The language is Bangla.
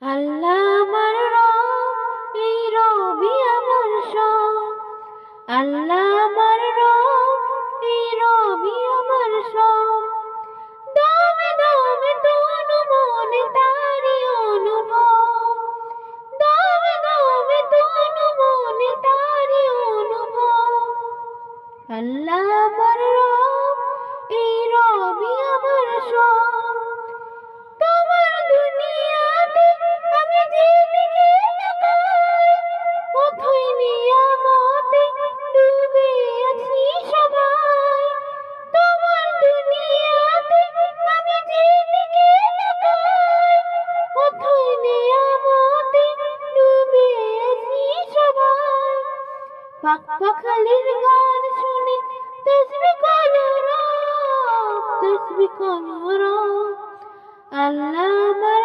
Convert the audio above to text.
আল্লাহ আমার রব, এই রবি আমার সব। আল্লাহ আমার রব, এই রবি আমার সব। দমে দমে তনু মনে তারি অনুভব। দমে দমে তনু মনে তারি অনুভব। আল্লাহ আমার রব, এই রবি আমার সব। তোমার দুনিয়াতে আমি যেদিকে তাকাই, অথই নিয়ামতে ডুবে আছি সবাই। তোমার দুনিয়াতে আমি যেদিকে তাকাই, অথই নিয়ামতে ডুবে আছি সবাই। পাক পাখালির গান শুনে তাসবিহ করো রব, তাসবিহ করো রব। আল্লাহ আমার